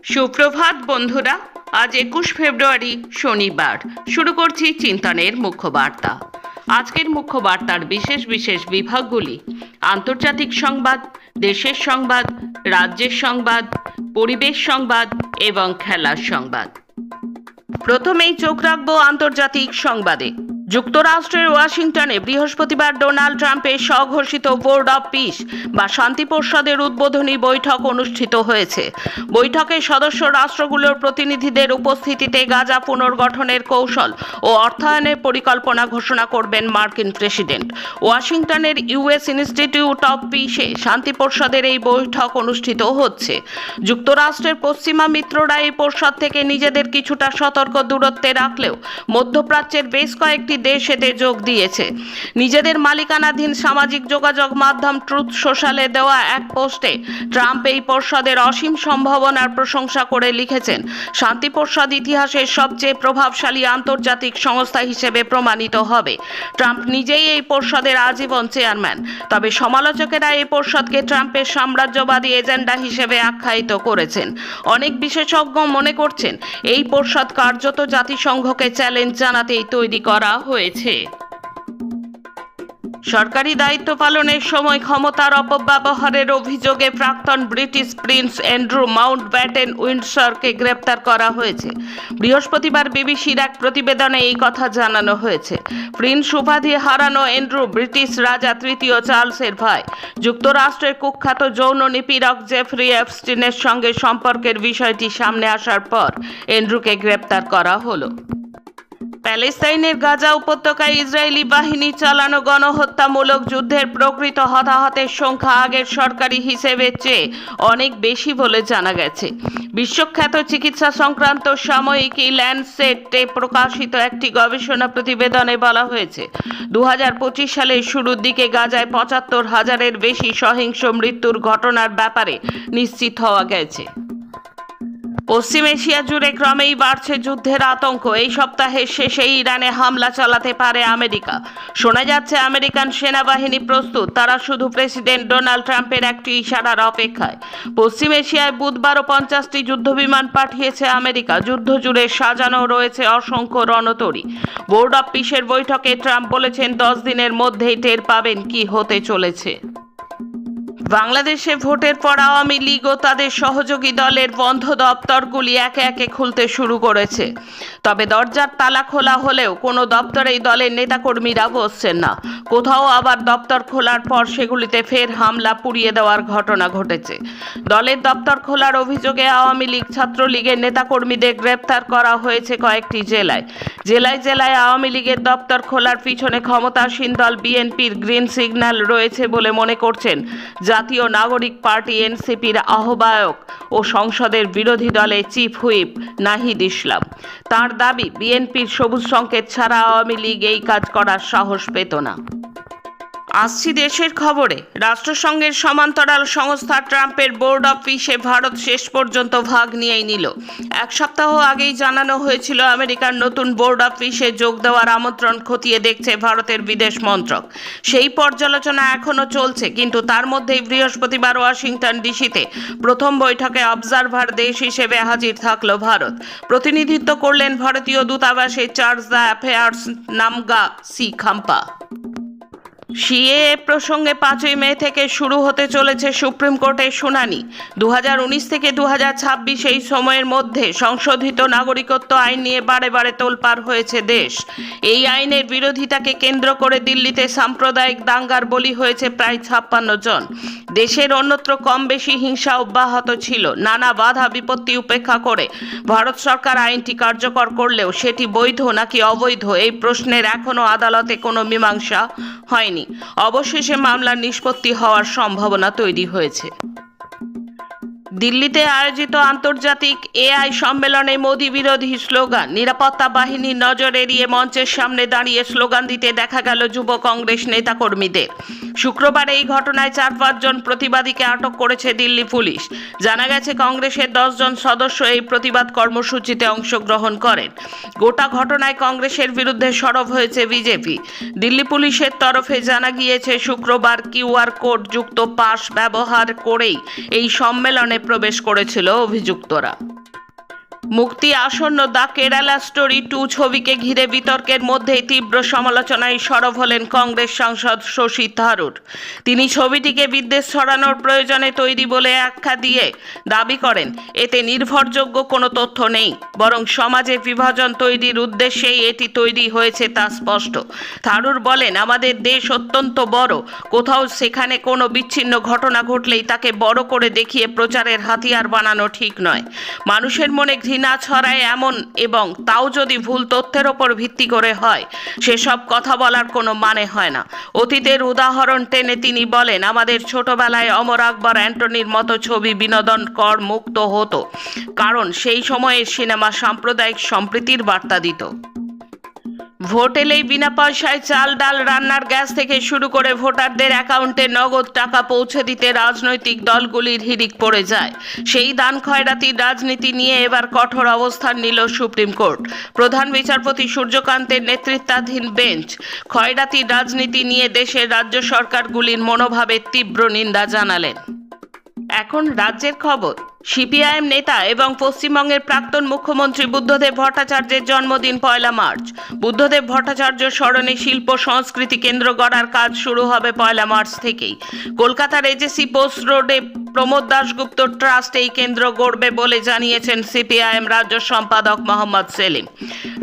সুপ্রভাত বন্ধুরা, আজ 21 ফেব্রুয়ারি শনিবার। শুরু করছি চিন্তনের মুখ্য বার্তা। আজকের মুখ্য বার্তার বিশেষ বিশেষ বিভাগগুলি: আন্তর্জাতিক সংবাদ, দেশের সংবাদ, রাজ্যের সংবাদ, পরিবেশ সংবাদ এবং খেলার সংবাদ। প্রথমেই চোখ রাখব আন্তর্জাতিক সংবাদে। যুক্তরাষ্ট্রের ওয়াশিংটনে বৃহস্পতিবার ডোনাল্ড ট্রাম্পের স্বঘোষিত বোর্ড অব পিস বা শান্তি পরিষদের উদ্বোধনী বৈঠক অনুষ্ঠিত হয়েছে। বৈঠকে সদস্য রাষ্ট্রগুলোর প্রতিনিধিদের উপস্থিতিতে গাজা পুনর্গঠনের কৌশল ও অর্থায়নের পরিকল্পনা ঘোষণা করবেন মার্কিন প্রেসিডেন্ট। ওয়াশিংটনের ইউএস ইনস্টিটিউট অব পিসে শান্তি পরিষদের এই বৈঠক অনুষ্ঠিত হচ্ছে। যুক্তরাষ্ট্রের পশ্চিমা মিত্ররা এই পরিষদ থেকে নিজেদের কিছুটা সতর্ক দূরত্বে রাখলেও মধ্যপ্রাচ্যের বেশ কয়েকটি দেশ এতে যোগ দিয়েছে। নিজেদের মালিকানাধীন সামাজিক যোগাযোগ মাধ্যম ট্রুথ সোশ্যালে দেওয়া এক পোস্টে ট্রাম্প এই পরিষদের অসীম সম্ভাবনার প্রশংসা করে লিখেছেন, শান্তি পরিষদ ইতিহাসের সবচেয়ে প্রভাবশালী আন্তর্জাতিক সংস্থা হিসেবে প্রমাণিত হবে। ট্রাম্প নিজেই এই পরিষদের আজীবন চেয়ারম্যান। তবে সমালোচকেরা এই পরিষদকে ট্রাম্পের সাম্রাজ্যবাদী এজেন্ডা হিসেবে আখ্যায়িত করেছেন। অনেক বিশেষজ্ঞ মনে করছেন এই পরিষদ কার্যত জাতিসংঘকে চ্যালেঞ্জ জানাতেই তৈরি করা হয়েছে। সরকারি দায়িত্ব পালনের সময় ক্ষমতার অপব্যবহারের অভিযোগে প্রাক্তন ব্রিটিশ প্রিন্স অ্যান্ড্রু মাউন্টব্যাটেন উইন্ডসরকে গ্রেপ্তার করা হয়েছে। বৃহস্পতিবার বিবিসির এক প্রতিবেদনে এই কথা জানানো হয়েছে। প্রিন্স উপাধি হারানো অ্যান্ড্রু ব্রিটিশ রাজা তৃতীয় চার্লসের ভাই। যুক্তরাষ্ট্রের কুখ্যাত যৌন নিপীড়ক জেফ্রি এপস্টিনের সঙ্গে সম্পর্কের বিষয়টি সামনে আসার পর অ্যান্ড্রুকে গ্রেপ্তার করা হলো। প্যালেস্তাইনের গাজা উপত্যকায় ইসরায়েলি বাহিনী চালানো গণহত্যামূলক যুদ্ধের প্রকৃত হতাহতের সংখ্যা আগের সরকারি হিসেবের চেয়ে অনেক বেশি বলে জানা গেছে। বিশ্বখ্যাত চিকিৎসা সংক্রান্ত সাময়িকী ল্যান্ডসেটে প্রকাশিত একটি গবেষণা প্রতিবেদনে বলা হয়েছে, 2025 সালের শুরুর দিকে গাজায় 75,000-এর বেশি সহিংস মৃত্যুর ঘটনার ব্যাপারে নিশ্চিত হওয়া গেছে। পশ্চিম এশিয়া জুড়ে ক্রমেই বাড়ছে যুদ্ধের আতঙ্ক। এই সপ্তাহের শেষে ইরানে হামলা চালাতে পারে আমেরিকা। শোনা যাচ্ছে আমেরিকান সেনাবাহিনী প্রস্তুত, তারা শুধু প্রেসিডেন্ট ডোনাল্ড ট্রাম্পের একটি ইশারার অপেক্ষায়। পশ্চিম এশিয়ায় বুধবারও 50টি যুদ্ধবিমান পাঠিয়েছে আমেরিকা। যুদ্ধ জুড়ে সাজানো রয়েছে অসংখ্য রণতরী। বোর্ড অব পিসের বৈঠকে ট্রাম্প বলেছেন, 10 দিনের মধ্যেই টের পাবেন কি হতে চলেছে। বাংলাদেশে ভোটের পর আওয়ামী লীগ ও তাদের সহযোগী দলের বন্ধ দপ্তরগুলি একে একে খুলতে শুরু করেছে। তবে দরজার তালা খোলা হলেও কোনো দপ্তরেই দলের নেতাকর্মীরা বসছেন না। কোথাও আবার দপ্তর খোলার পর সেগুলিতে ফের হামলা, পুড়িয়ে দেওয়ার ঘটনা ঘটেছে। দলের দপ্তর খোলার অভিযোগে আওয়ামী লীগ, ছাত্রলীগের নেতাকর্মীদের গ্রেপ্তার করা হয়েছে কয়েকটি জেলায়। জেলায় জেলায় আওয়ামী লীগের দপ্তর খোলার পিছনে ক্ষমতাসীন দল বিএনপির গ্রিন সিগন্যাল রয়েছে বলে মনে করছেন জাতীয় নাগরিক পার্টি এনসিপির আহ্বায়ক ও সংসদের বিরোধী দলের চিফ হুইপ নাহিদ ইসলাম। তার দাবি, বিএনপির সবুজ সংকেত ছাড়া আওয়ামী লীগ এই কাজ করার সাহস পেত না। আসছি দেশের খবরে। রাষ্ট্রসংঘের সমান্তরাল সংস্থা ট্রাম্পের বোর্ড অব পিসে ভারত শেষ পর্যন্ত ভাগ নিয়েই নিল। এক সপ্তাহ আগেই জানানো হয়েছিল আমেরিকার নতুন বোর্ড অব পিসে যোগ দেওয়ার আমন্ত্রণ খতিয়ে দেখছে ভারতের বিদেশ মন্ত্রক। সেই পর্যালোচনা এখনও চলছে, কিন্তু তার মধ্যেই বৃহস্পতিবার ওয়াশিংটন ডিসিতে প্রথম বৈঠকে অবজারভার দেশ হিসেবে হাজির থাকল ভারত। প্রতিনিধিত্ব করলেন ভারতীয় দূতাবাসের চার্জ দ্য অ্যাফেয়ার্স নামগা সি খাম্পা। সিএএ প্রসঙ্গে 5ই মে থেকে শুরু হতে চলেছে সুপ্রিম কোর্টের শুনানি। 2019 থেকে 2026 এই সময়ের মধ্যে সংশোধিত নাগরিকত্ব আইন নিয়ে বারে বারে তোলপাড় হয়েছে দেশ। এই আইনের বিরোধিতাকে কেন্দ্র করে দিল্লিতে সাম্প্রদায়িক দাঙ্গার বলি হয়েছে প্রায় 56 জন। দেশের অন্যত্র কম বেশি হিংসা অব্যাহত ছিল। নানা বাধা বিপত্তি উপেক্ষা করে ভারত সরকার আইনটি কার্যকর করলেও সেটি বৈধ নাকি অবৈধ এই প্রশ্নের এখনও আদালতে কোনো মীমাংসা হয়নি। অবশেষে মামলার নিষ্পত্তি হওয়ার সম্ভাবনা তৈরি হয়েছে। দিল্লিতে আয়োজিত আন্তর্জাতিক এআই সম্মেলনে মোদি বিরোধী স্লোগান। নিরাপত্তা বাহিনীর নজর এড়িয়ে মঞ্চের সামনে দাঁড়িয়ে স্লোগান দিতে দেখা গেল যুব কংগ্রেস নেতাকর্মীদের। শুক্রবার এই ঘটনায় 4-5 জন প্রতিবাদীকে আটক করেছে দিল্লি পুলিশ। জানা গেছে, কংগ্রেসের 10 জন সদস্য এই প্রতিবাদ কর্মসূচিতে অংশগ্রহণ করেন। গোটা ঘটনায় কংগ্রেসের বিরুদ্ধে সরব হয়েছে বিজেপি। দিল্লি পুলিশের তরফে জানা গিয়েছে, শুক্রবার কিউআর কোড যুক্ত পাস ব্যবহার করেই এই সম্মেলনে প্রবেশ করেছিল অভিযুক্তরা। মুক্তি আসন্ন দ্য কেরালা স্টোরি 2 ছবিকে ঘিরে বিতর্কের মধ্যেই তীব্র সমালোচনায় সরব হলেন কংগ্রেস সাংসদ শশী থারুর। তিনি ছবিটিকে বিদ্বেষ ছড়ানোর প্রয়োজনে তৈরি বলে আখ্যা দিয়ে দাবি করেন এতে নির্ভরযোগ্য কোনো তথ্য নেই, বরং সমাজের বিভাজন তৈরির উদ্দেশ্যেই এটি তৈরি হয়েছে তা স্পষ্ট। থারুর বলেন, আমাদের দেশ অত্যন্ত বড়, কোথাও সেখানে কোনো বিচ্ছিন্ন ঘটনা ঘটলেই তাকে বড় করে দেখিয়ে প্রচারের হাতিয়ার বানানো ঠিক নয়। মানুষের মনে ঘৃণা ছড়ায় এমন, এবং তাও যদি ভুল তথ্যের ওপর ভিত্তি করে হয়, সেসব কথা বলার কোনো মানে হয় না। অতীতের উদাহরণ টেনে তিনি বলেন, আমাদের ছোটবেলায় অমর আকবর অ্যান্টনির মতো ছবি বিনোদন কর মুক্ত হতো, কারণ সেই সময়ের সিনেমা সাম্প্রদায়িক সম্প্রীতির বার্তা দিত। ভোট এলেই বিনা পয়সায় চাল, ডাল, রান্নার গ্যাস থেকে শুরু করে ভোটারদের অ্যাকাউন্টে নগদ টাকা পৌঁছে দিতে রাজনৈতিক দলগুলির হিড়িক পড়ে যায়। সেই দান খয়রাতির রাজনীতি নিয়ে এবার কঠোর অবস্থান নিল সুপ্রিম কোর্ট। প্রধান বিচারপতি সূর্যকান্তের নেতৃত্বাধীন বেঞ্চ খয়রাতির রাজনীতি নিয়ে দেশের রাজ্য সরকারগুলির মনোভাবের তীব্র নিন্দা জানালেন। এখন রাজ্যের খবর। সিপিআইএম নেতা এবং পশ্চিমবঙ্গের প্রাক্তন মুখ্যমন্ত্রী বুদ্ধদেব ভট্টাচার্যের জন্মদিন 1 মার্চ। বুদ্ধদেব ভট্টাচার্য স্মরণে শিল্প সংস্কৃতি কেন্দ্র গড়ার কাজ শুরু হবে 1 মার্চ থেকেই। কলকাতার এজেসি পোস্ট রোডে প্রমোদ দাশগুপ্ত ট্রাস্ট এই কেন্দ্র গড়বে বলে জানিয়েছেন সিপিআইএম রাজ্য সম্পাদক মোহাম্মদ সেলিম।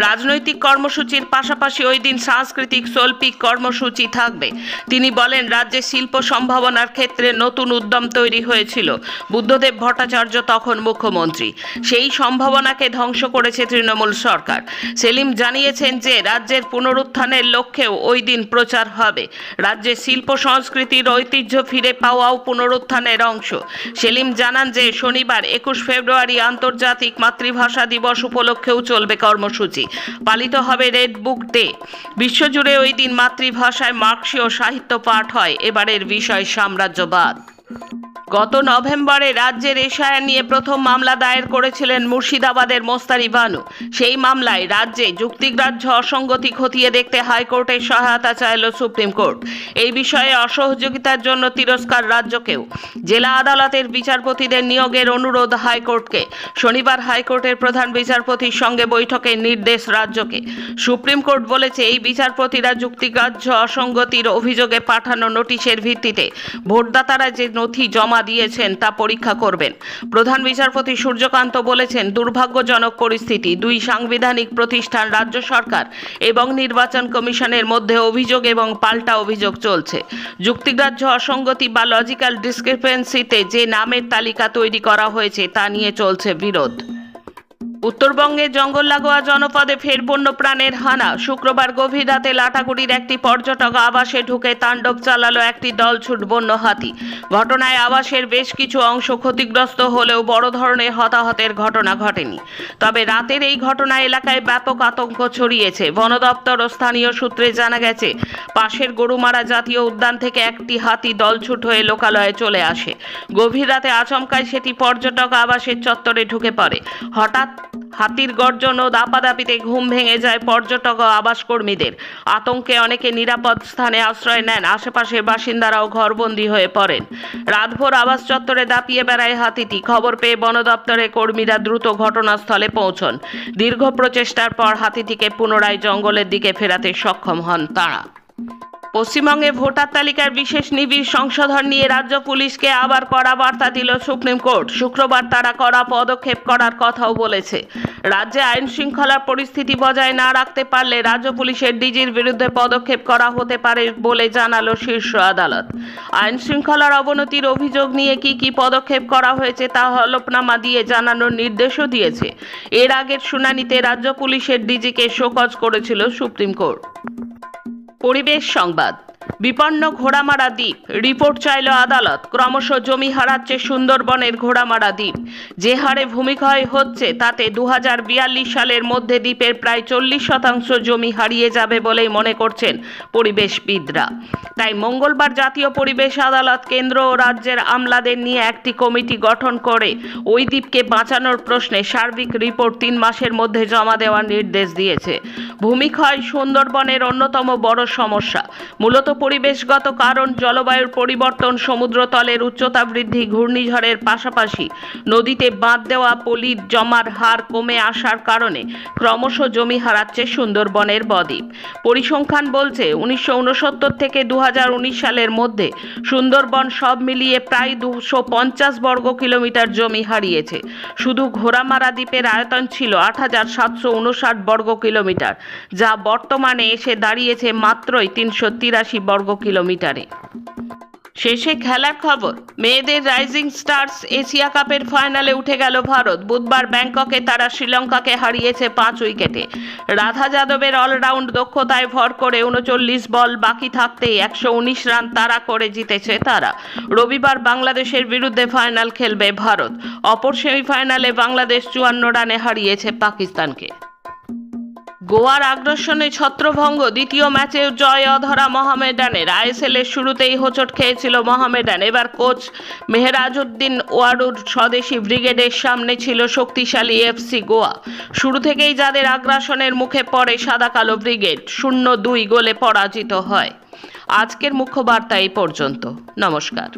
রাজনৈতিক কর্মসূচির পাশাপাশি ওই দিন সাংস্কৃতিক শৈল্পিক কর্মসূচি থাকবে। তিনি বলেন, রাজ্যে শিল্প সম্ভাবনার ক্ষেত্রে নতুন উদ্যম তৈরি হয়েছিল। বুদ্ধদেব ভট্টাচার্য তখন মুখ্যমন্ত্রী, সেই সম্ভাবনাকে ধ্বংস করেছে তৃণমূল সরকার। সেলিম জানিয়েছেন যে রাজ্যের পুনরুত্থানের লক্ষ্যেও ওই দিন প্রচার হবে। রাজ্যে শিল্প সংস্কৃতির ঐতিহ্য ফিরে পাওয়াও পুনরুত্থানের অংশ। সেলিম জানান যে শনিবার 21 ফেব্রুয়ারি আন্তর্জাতিক মাতৃভাষা দিবস উপলক্ষেও চলবে কর্মসূচি। পালিত হবে রেড বুক ডে। বিশ্বজুড়ে ওই দিন মাতৃভাষায় মার্ক্সীয় সাহিত্য পাঠ হয়। এবারের বিষয় সাম্রাজ্যবাদ। গত নভেম্বরে রাজ্যের এশায়ার নিয়ে প্রথম মামলা দায়ের করেছিলেন মুর্শিদাবাদের মোস্তারি বানু। সেই মামলায় রাজ্যে যুক্তিগ্রাহ্য অসঙ্গতি খতিয়ে দেখতে হাইকোর্টের সহায়তা চাইল সুপ্রিম কোর্ট। এই বিষয়ে অসহযোগিতার জন্য তিরস্কার রাজ্যকেও। জেলা আদালতের বিচারপতিদের নিয়োগের অনুরোধ হাইকোর্টকে। শনিবার হাইকোর্টের প্রধান বিচারপতির সঙ্গে বৈঠকের নির্দেশ রাজ্যকে। সুপ্রিম কোর্ট বলেছে, এই বিচারপতিরা যুক্তিগ্রাহ্য অসঙ্গতির অভিযোগে পাঠানো নোটিশের ভিত্তিতে ভোটদাতারা যে নথি জমা দিয়েছেন তা পরীক্ষা করবেন। প্রধান বিচারপতি সূর্যকান্ত বলেছেন, দুর্ভাগ্যজনক পরিস্থিতি। দুই সাংবিধানিক প্রতিষ্ঠান রাজ্য সরকার এবং নির্বাচন কমিশনের মধ্যে অভিযোগ এবং পাল্টা অভিযোগ চলছে। যুক্তিগ্রাহ্য অসঙ্গতি বা লজিক্যাল ডিসক্রিপেন্সিতে যে নামের তালিকা তৈরি করা হয়েছে তা নিয়ে চলছে বিরোধ। উত্তরবঙ্গে জঙ্গল লাগোয়া জনপদে ফের বন্যপ্রাণের হানা। শুক্রবার গভীর রাতে লাটাগুড়ির একটি পর্যটক আবাসে ঢুকে তাণ্ডব চালালো একটি দলছুট বন্য হাতি। ঘটনায় আবাসের বেশ কিছু অংশ ক্ষতিগ্রস্ত হলেও বড় ধরনের হতাহতের ঘটনা ঘটেনি। তবে রাতের এই ঘটনা এলাকায় ব্যাপক আতঙ্ক ছড়িয়েছে। বন দপ্তর ও স্থানীয় সূত্রে জানা গেছে, পাশের গরুমারা জাতীয় উদ্যান থেকে একটি হাতি দলছুট হয়ে লোকালয়ে চলে আসে। গভীর রাতে আচমকায় সেটি পর্যটক আবাসের চত্বরে ঢুকে পড়ে। হঠাৎ হাতির গর্জন ও দাপাদাপিতে ঘুম ভেঙে যায় পর্যটক ও আবাস কর্মীদের। আতঙ্কে অনেকে নিরাপদ স্থানে আশ্রয় নেন। আশেপাশের বাসিন্দারাও ঘরবন্দি হয়ে পড়েন। রাতভর আবাস চত্বরে দাপিয়ে বেড়ায় হাতিটি। খবর পেয়ে বন দপ্তরের কর্মীরা দ্রুত ঘটনাস্থলে পৌঁছন। দীর্ঘ প্রচেষ্টার পর হাতিটিকে পুনরায় জঙ্গলের দিকে ফেরাতে সক্ষম হন তাঁরা। পশ্চিমবঙ্গে ভোটার তালিকার বিশেষ নিবিড় সংশোধন নিয়ে রাজ্য পুলিশকে আবার কড়া বার্তা দিল সুপ্রিম কোর্ট। শুক্রবার তারা কড়া পদক্ষেপ করার কথাও বলেছে। রাজ্যে আইন শৃঙ্খলার পরিস্থিতি বজায় না রাখতে পারলে রাজ্য পুলিশের ডিজির বিরুদ্ধে পদক্ষেপ করা হতে পারে বলে জানালো শীর্ষ আদালত। আইন শৃঙ্খলার অবনতির অভিযোগ নিয়ে কি পদক্ষেপ করা হয়েছে তা হলফনামা দিয়ে জানানোর নির্দেশও দিয়েছে। এর আগের শুনানিতে রাজ্য পুলিশের ডিজিকে শোকজ করেছিল সুপ্রিম কোর্ট। পরিবেশ সংবাদ। বিপন্ন ঘোড়ামারা দ্বীপ, রিপোর্ট চাইল আদালত। ক্রমশ জমি হারাচ্ছে সুন্দরবনের ঘোড়ামারা দ্বীপ। যে হারে ভূমিক্ষয় হচ্ছে তাতে 2042 সালের মধ্যে দ্বীপের প্রায় 40% জমি হারিয়ে যাবে বলেই মনে করছেন পরিবেশবিদরা। তাই মঙ্গলবার জাতীয় পরিবেশ আদালত কেন্দ্র ও রাজ্যের আমলাদের নিয়ে একটি কমিটি গঠন করে ওই দ্বীপকে বাঁচানোর প্রশ্নে সার্বিক রিপোর্ট 3 মাসের মধ্যে জমা দেওয়ার নির্দেশ দিয়েছে। ভূমিক্ষয় সুন্দরবনের অন্যতম বড় সমস্যা। মূলত পরিবেশগত কারণ, জলবায়ুর পরিবর্তন, সমুদ্রতলের উচ্চতা বৃদ্ধি, ঘূর্ণিঝড়ের পাশাপাশি নদীতে বাঁধ দেওয়া পলির জমার হার কমে আসার কারণে ক্রমশ জমি হারাচ্ছে সুন্দরবনের বদ্বীপ। পরিসংখ্যান বলছে 1969 থেকে 2019 সালের মধ্যে সুন্দরবন সব মিলিয়ে প্রায় 250 বর্গ কিলোমিটার জমি হারিয়েছে। শুধু ঘোড়ামারা দ্বীপের আয়তন ছিল 8,759 বর্গ কিলোমিটার, যা বর্তমানে এসে দাঁড়িয়েছে মাত্রই 383 বর্গ কিলোমিটারে। শেষে খেলার খবর। মেয়েদের রাইজিং স্টার্স এশিয়া কাপের ফাইনালে উঠে গেল ভারত। বুধবার ব্যাংককে তারা শ্রীলঙ্কাকে হারিয়েছে 5 উইকেটে। রাধা যাদবের অলরাউন্ড দক্ষতায় ভর করে 39 বল বাকি থাকতেই 119 রান তাড়া করে জিতেছে তারা। রবিবার বাংলাদেশের বিরুদ্ধে ফাইনাল খেলবে ভারত। অপর সেমিফাইনালে বাংলাদেশ 54 রানে হারিয়েছে পাকিস্তানকে। গোয়ার আগ্রাসনে ছত্রভঙ্গ, দ্বিতীয় ম্যাচে জয় অধরা মোহামেডানের। আইএসএলের শুরুতেই হোঁচট খেয়েছিল মোহামেডান। এবার কোচ মেহরাজউদ্দিন ওয়ারুর স্বদেশি ব্রিগেডের সামনে ছিল শক্তিশালী এফসি গোয়া। শুরু থেকেই যাদের আগ্রাসনের মুখে পড়ে সাদা কালো ব্রিগেড 0-2 গোলে পরাজিত হয়। আজকের মুখ্য বার্তা এই পর্যন্ত। নমস্কার।